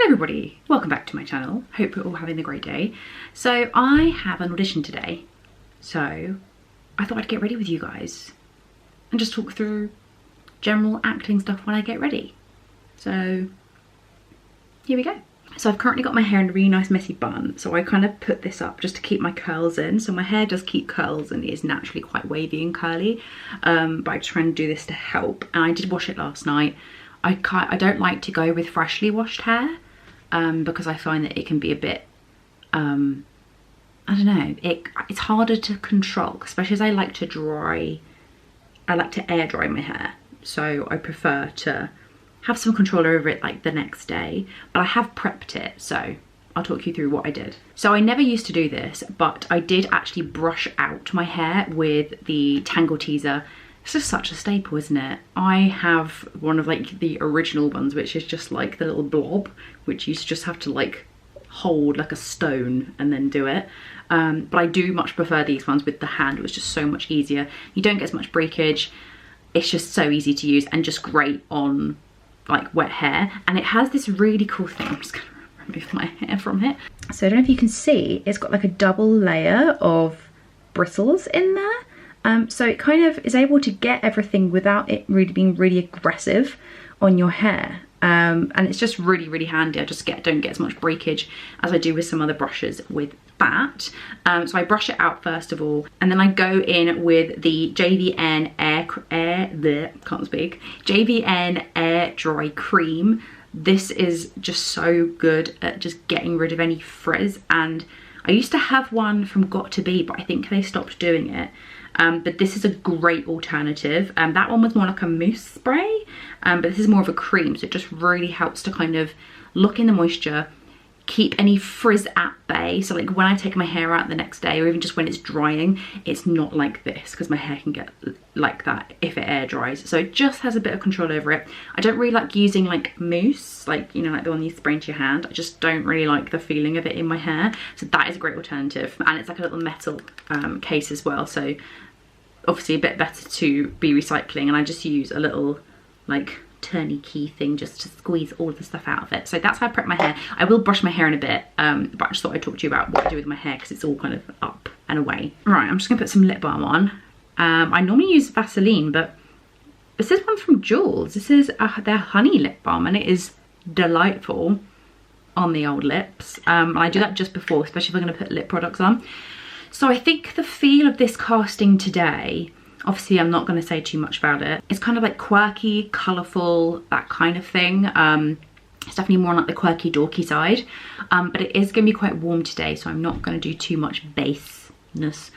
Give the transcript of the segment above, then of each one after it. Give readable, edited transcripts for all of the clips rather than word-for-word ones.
Hello everybody, welcome back to my channel. Hope you're all having a great day. So I have an audition today, so I thought I'd get ready with you guys and just talk through general acting stuff when I get ready. So here we go. So I've currently got my hair in a really nice messy bun, so I kind of put this up just to keep my curls in. So my hair does keep curls and is naturally quite wavy and curly, but I try and do this to help. And I did wash it last night. I don't like to go with freshly washed hair because I find that it can be a bit, I don't know, it's harder to control, especially as I like to air dry my hair. So I prefer to have some control over it like the next day, but I have prepped it, so I'll talk you through what I did. So I never used to do this, but I did actually brush out my hair with the Tangle Teaser. It's just such a staple, isn't it? I have one of like the original ones, which is just like the little blob, which you just have to like hold like a stone and then do it. But I do much prefer these ones with the hand. It was just so much easier. You don't get as much breakage. It's just so easy to use and just great on like wet hair. And it has this really cool thing. I'm just gonna remove my hair from it. So I don't know if you can see, it's got like a double layer of bristles in there. So it kind of is able to get everything without it really being really aggressive on your hair. And it's just really, really handy. I just don't get as much breakage as I do with some other brushes with that. So I brush it out first of all, and then I go in with the JVN JVN Air Dry Cream. This is just so good at just getting rid of any frizz, and I used to have one from Got To Be, but I think they stopped doing it. But this is a great alternative. That one was more like a mousse spray, but this is more of a cream, so it just really helps to kind of lock in the moisture, keep any frizz at bay. So like when I take my hair out the next day, or even just when it's drying, it's not like this, because my hair can get like that if it air dries. So it just has a bit of control over it. I don't really like using like mousse, like, you know, like the one you spray into your hand. I just don't really like the feeling of it in my hair. So that is a great alternative. And it's like a little metal case as well. So obviously a bit better to be recycling, and I just use a little like turny key thing just to squeeze all the stuff out of it. So that's how I prep my hair. I will brush my hair in a bit, but I just thought I'd talk to you about what I do with my hair because it's all kind of up and away. Right, I'm just gonna put some lip balm on. I normally use Vaseline, but this is one from Jules. This is their honey lip balm, and it is delightful on the old lips. And I do that just before, especially if I'm gonna put lip products on. So I think the feel of this casting today, obviously I'm not going to say too much about it, it's kind of like quirky, colourful, that kind of thing. It's definitely more on like the quirky, dorky side, but it is going to be quite warm today, so I'm not going to do too much baseness,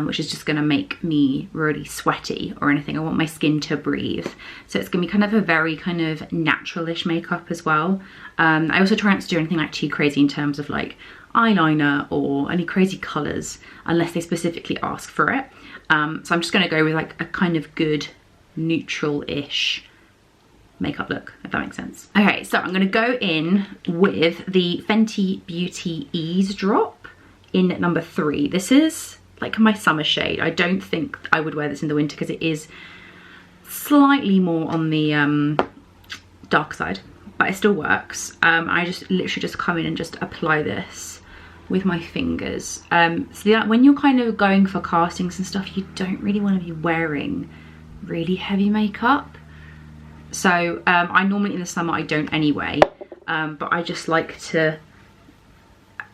which is just going to make me really sweaty or anything. I want my skin to breathe. So it's going to be kind of a very kind of natural-ish makeup as well. I also try not to do anything like too crazy in terms of like eyeliner or any crazy colours unless they specifically ask for it. So I'm just going to go with like a kind of good neutral-ish makeup look, if that makes sense. Okay, so I'm going to go in with the Fenty Beauty Ease Drop in number 3. This is like my summer shade. I don't think I would wear this in the winter because it is slightly more on the dark side, but it still works. I just literally just come in and just apply this with my fingers. So that when you're kind of going for castings and stuff, you don't really want to be wearing really heavy makeup. So I normally in the summer I don't anyway, but I just like to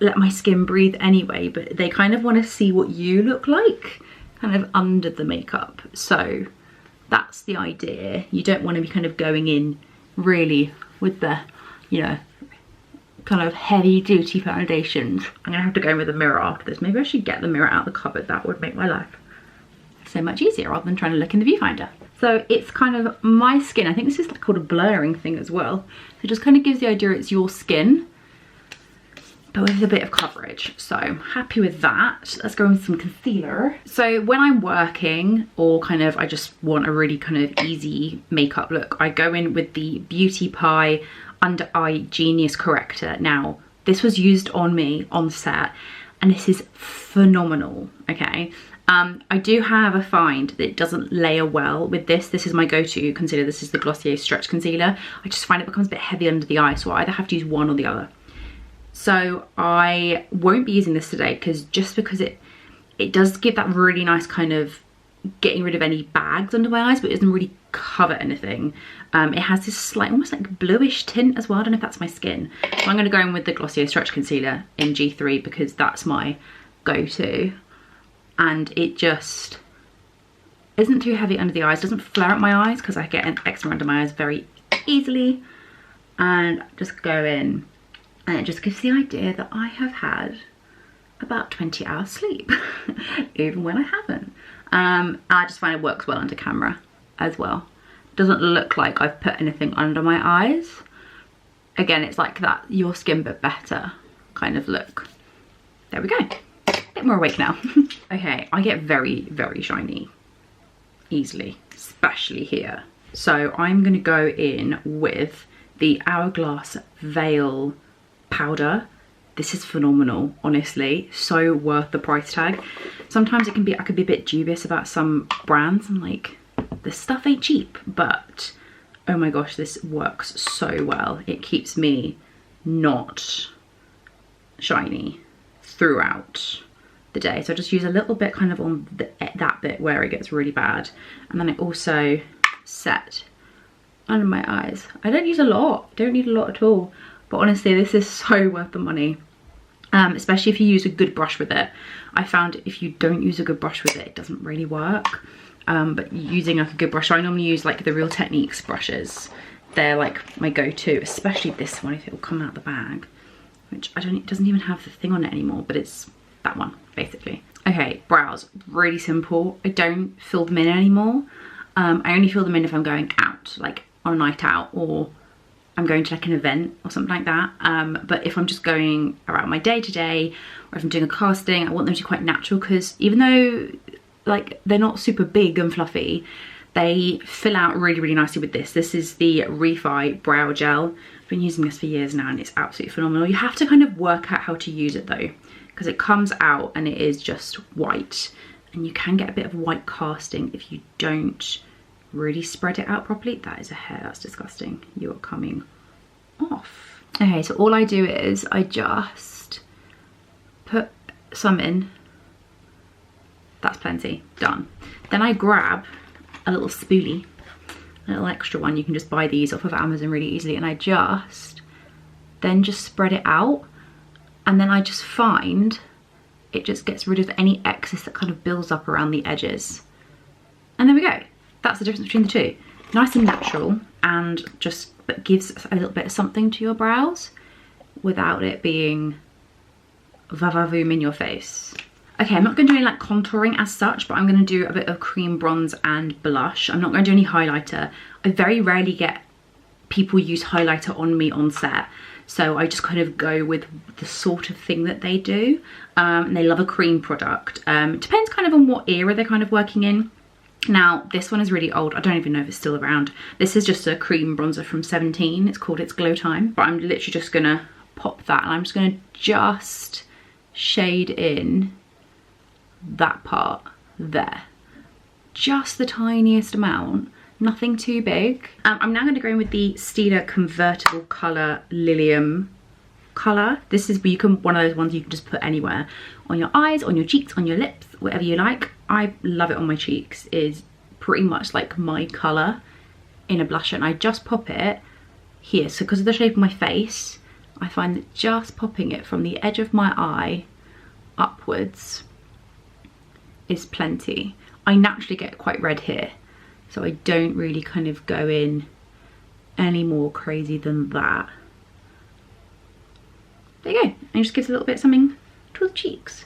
let my skin breathe anyway, but they kind of want to see what you look like kind of under the makeup. So that's the idea. You don't want to be kind of going in really with the, you know, kind of heavy duty foundations. I'm gonna have to go in with a mirror after this. Maybe I should get the mirror out of the cupboard. That would make my life so much easier rather than trying to look in the viewfinder. So it's kind of my skin. I think this is called a blurring thing as well. So it just kind of gives the idea it's your skin, but with a bit of coverage. So I'm happy with that. Let's go in with some concealer. So when I'm working, or kind of I just want a really kind of easy makeup look, I go in with the Beauty Pie Under Eye Genius Corrector. Now, this was used on me on set, and this is phenomenal, okay? I do have a find that it doesn't layer well with this. This is my go-to concealer. This is the Glossier Stretch Concealer. I just find it becomes a bit heavy under the eye, so I either have to use one or the other. So I won't be using this today because it does give that really nice kind of getting rid of any bags under my eyes, but it doesn't really cover anything. It has this slight, almost like bluish tint as well. I don't know if that's my skin. So I'm going to go in with the Glossier Stretch Concealer in G3 because that's my go-to. And it just isn't too heavy under the eyes, doesn't flare up my eyes because I get an eczema under my eyes very easily. And just go in, and it just gives the idea that I have had about 20 hours sleep, even when I haven't. I just find it works well under camera as well. Doesn't look like I've put anything under my eyes. Again, it's like that your skin but better kind of look. There we go. A bit more awake now. Okay, I get very, very shiny easily, especially here. So I'm gonna go in with the Hourglass Veil powder. This is phenomenal, honestly. So worth the price tag. Sometimes I could be a bit dubious about some brands. I'm like, this stuff ain't cheap, but oh my gosh, this works so well. It keeps me not shiny throughout the day. So I just use a little bit kind of on that bit where it gets really bad. And then I also set under my eyes. I don't use a lot, don't need a lot at all. But honestly, this is so worth the money. Especially if you use a good brush with it. I found if you don't use a good brush with it, it doesn't really work. But using like a good brush, I normally use like the Real Techniques brushes. They're like my go-to, especially this one if it will come out the bag. Which it doesn't even have the thing on it anymore, but it's that one basically. Okay, brows, really simple. I don't fill them in anymore. I only fill them in if I'm going out, like on a night out, or I'm going to like an event or something like that. But if I'm just going around my day-to-day, or if I'm doing a casting, I want them to be quite natural, because even though like they're not super big and fluffy, they fill out really, really nicely with this. This is the Refi Brow Gel. I've been using this for years now and it's absolutely phenomenal. You have to kind of work out how to use it though, because it comes out and it is just white, and you can get a bit of white casting if you don't really spread it out properly. That is a hair, that's disgusting. You are coming off. Okay, so all I do is I just put some in. That's plenty, done. Then I grab a little spoolie, a little extra one. You can just buy these off of Amazon really easily, and I just spread it out, and then I just find it just gets rid of any excess that kind of builds up around the edges. And there we go. That's the difference between the two. Nice and natural, and just but gives a little bit of something to your brows without it being va-va-voom in your face. Okay, I'm not going to do any like contouring as such, but I'm going to do a bit of cream bronze and blush. I'm not going to do any highlighter. I very rarely get people use highlighter on me on set, so I just kind of go with the sort of thing that they do. And they love a cream product. It depends kind of on what era they're kind of working in. Now, this one is really old. I don't even know if it's still around. This is just a cream bronzer from 17. It's called It's Glow Time. But I'm literally just going to pop that, and I'm just going to just shade in that part there. Just the tiniest amount. Nothing too big. I'm now going to go in with the Stila Convertible Colour Lilium colour. This is one of those ones you can just put anywhere. On your eyes, on your cheeks, on your lips, whatever you like. I love it on my cheeks. It is pretty much like my colour in a blusher, and I just pop it here. So because of the shape of my face, I find that just popping it from the edge of my eye upwards is plenty. I naturally get quite red here, so I don't really kind of go in any more crazy than that. There you go. And it just gives a little bit of something to the cheeks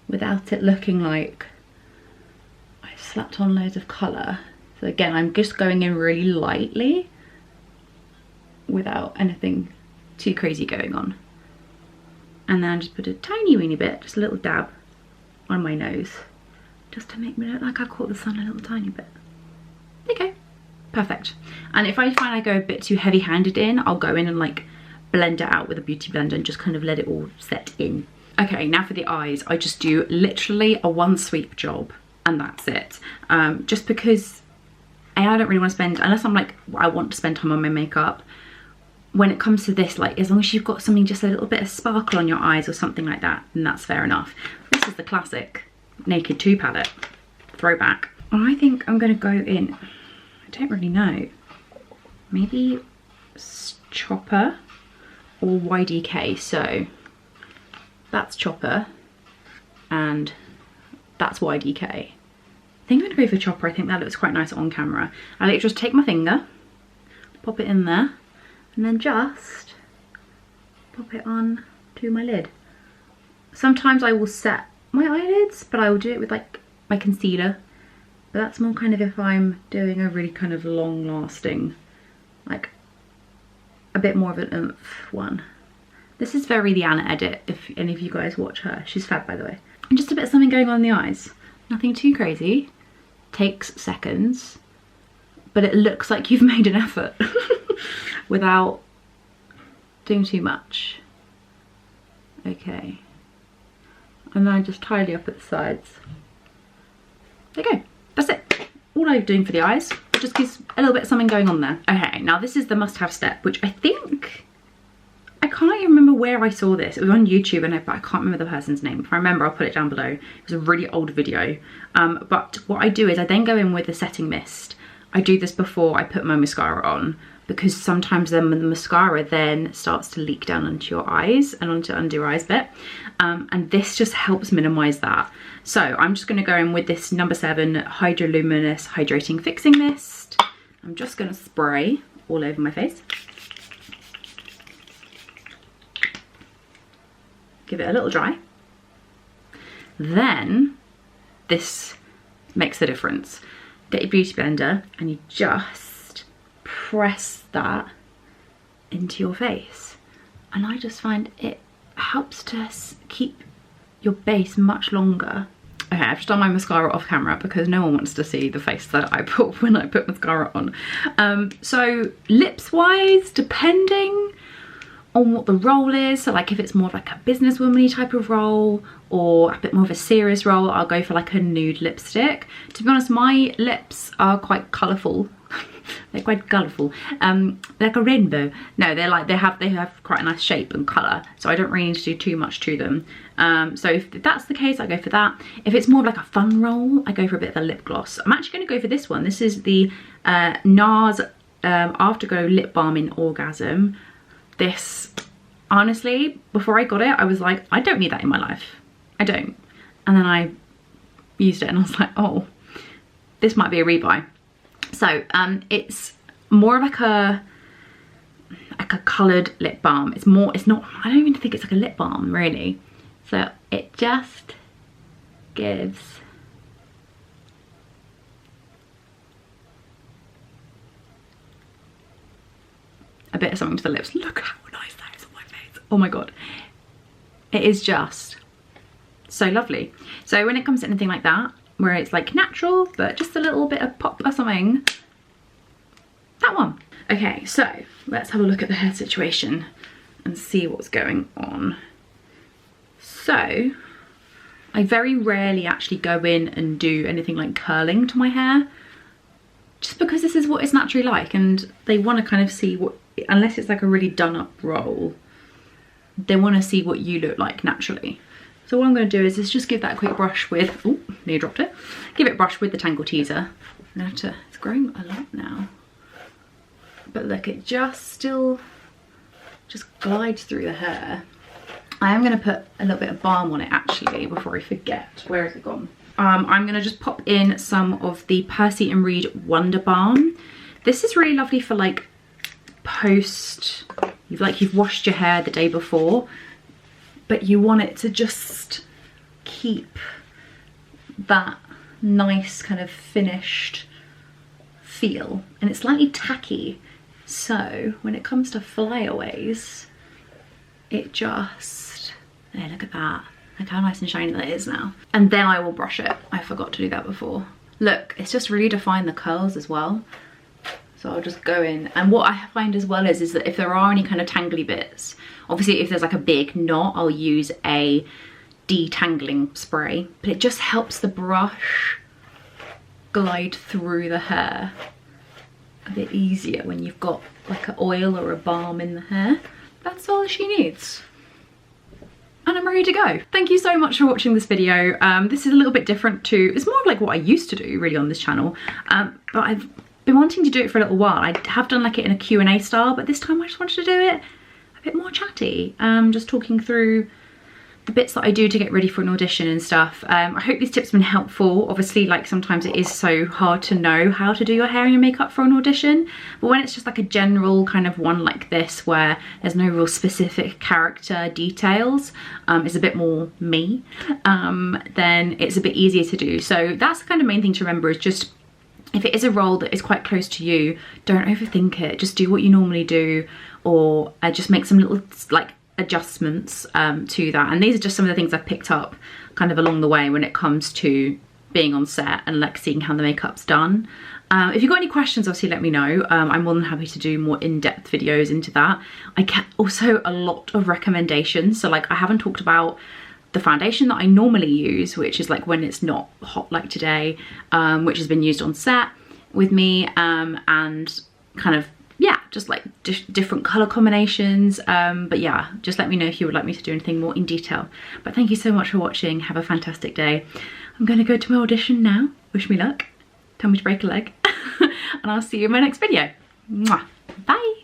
without it looking like I've slapped on loads of colour. So again, I'm just going in really lightly without anything too crazy going on. And then I just put a tiny weeny bit, just a little dab on my nose, just to make me look like I caught the sun a little tiny bit. There you go. Perfect. And if I find I go a bit too heavy-handed in, I'll go in and like blend it out with a beauty blender and just kind of let it all set in. Okay, now for the eyes, I just do literally a one sweep job and that's it. Just because I don't really want to spend, unless I'm like, I want to spend time on my makeup. When it comes to this, like, as long as you've got something, just a little bit of sparkle on your eyes or something like that, then that's fair enough. This is the classic Naked 2 palette, throwback. I think I'm gonna go in, I don't really know, maybe Chopper or YDK. So that's Chopper and that's YDK. I think I'm gonna go for Chopper. I think that looks quite nice on camera. I like just take my finger, pop it in there, and then just pop it on to my lid. Sometimes I will set my eyelids, but I will do it with like my concealer. But that's more kind of if I'm doing a really kind of long lasting, like a bit more of an oomph one. This is very the Anna edit, if any of you guys watch her. She's fab, by the way. And just a bit of something going on in the eyes. Nothing too crazy. Takes seconds, but it looks like you've made an effort without doing too much. Okay. And then I just tidy up at the sides. There you go. That's it. All I'm doing for the eyes, just gives a little bit of something going on there. Okay, now this is the must-have step, which I think, I can't even remember where I saw this. It was on YouTube, and but I can't remember the person's name. If I remember, I'll put it down below. It was a really old video. But what I do is I then go in with a setting mist. I do this before I put my mascara on, because sometimes then the mascara then starts to leak down onto your eyes and onto under your eyes bit. And this just helps minimize that. So I'm just gonna go in with this number 7 Hydroluminous Hydrating Fixing Mist. I'm just gonna spray all over my face. Give it a little dry. Then this makes the difference. Get your beauty blender and you just press that into your face. And I just find it helps to keep your base much longer. Okay, I've just done my mascara off camera because no one wants to see the face that I put when I put mascara on. So lips wise, depending on what the role is, so like if it's more of like a businesswoman-y type of role or a bit more of a serious role, I'll go for like a nude lipstick. To be honest, my lips are quite colourful. They're quite colourful, like a rainbow. No, they have quite a nice shape and colour, so I don't really need to do too much to them. So if that's the case, I go for that. If it's more of like a fun role, I go for a bit of a lip gloss. I'm actually going to go for this one. This is the NARS Afterglow Lip Balm in Orgasm. This, honestly, before I got it, I was like, I don't need that in my life. I don't. And then I used it and I was like, oh, this might be a rebuy. So it's more of like a coloured lip balm. It's not, I don't even think it's like a lip balm really. So it just gives a bit of something to the lips. Look how nice that is on my face. Oh my god. It is just so lovely. So when it comes to anything like that, where it's like natural, but just a little bit of pop or something, that one. Okay, so let's have a look at the hair situation and see what's going on. So I very rarely actually go in and do anything like curling to my hair, just because this is what it's naturally like, and they want to kind of see what, unless it's like a really done up roll, they want to see what you look like naturally. So what I'm going to do is just give that a quick brush with, oh, nearly dropped it. Give it a brush with the Tangle Teaser. I'm going to have to, it's growing a lot now. But look, it just glides through the hair. I am going to put a little bit of balm on it actually before I forget. Where has it gone? I'm going to just pop in some of the Percy and Reed Wonder Balm. This is really lovely for like post, you've washed your hair the day before, but you want it to just keep that nice kind of finished feel, and it's slightly tacky, so when it comes to flyaways, it just, there, look at that, look how nice and shiny that is now. And then I will brush it. I forgot to do that before. Look, it's just really defined the curls as well. So I'll just go in, and what I find as well is that if there are any kind of tangly bits, obviously if there's like a big knot, I'll use a detangling spray, but it just helps the brush glide through the hair a bit easier when you've got like an oil or a balm in the hair. That's all she needs. And I'm ready to go. Thank you so much for watching this video. This is a little bit different to, it's more of like what I used to do really on this channel, but I've been wanting to do it for a little while. I have done like it in a Q&A style, but this time I just wanted to do it a bit more chatty, just talking through the bits that I do to get ready for an audition and stuff. I hope these tips have been helpful. Obviously, like sometimes it is so hard to know how to do your hair and your makeup for an audition, but when it's just like a general kind of one like this where there's no real specific character details, it's a bit more me, then it's a bit easier to do. So that's the kind of main thing to remember, is just if it is a role that is quite close to you, don't overthink it. Just do what you normally do, or just make some little like adjustments to that. And these are just some of the things I've picked up kind of along the way when it comes to being on set and like seeing how the makeup's done. If you've got any questions, obviously let me know. I'm more than happy to do more in-depth videos into that. I get also a lot of recommendations. So like I haven't talked about the foundation that I normally use, which is like when it's not hot like today, which has been used on set with me, and kind of, yeah, just like different color combinations. But yeah, just let me know if you would like me to do anything more in detail. But thank you so much for watching. Have a fantastic day. I'm gonna go to my audition now. Wish me luck. Tell me to break a leg. And I'll see you in my next video. Mwah. Bye.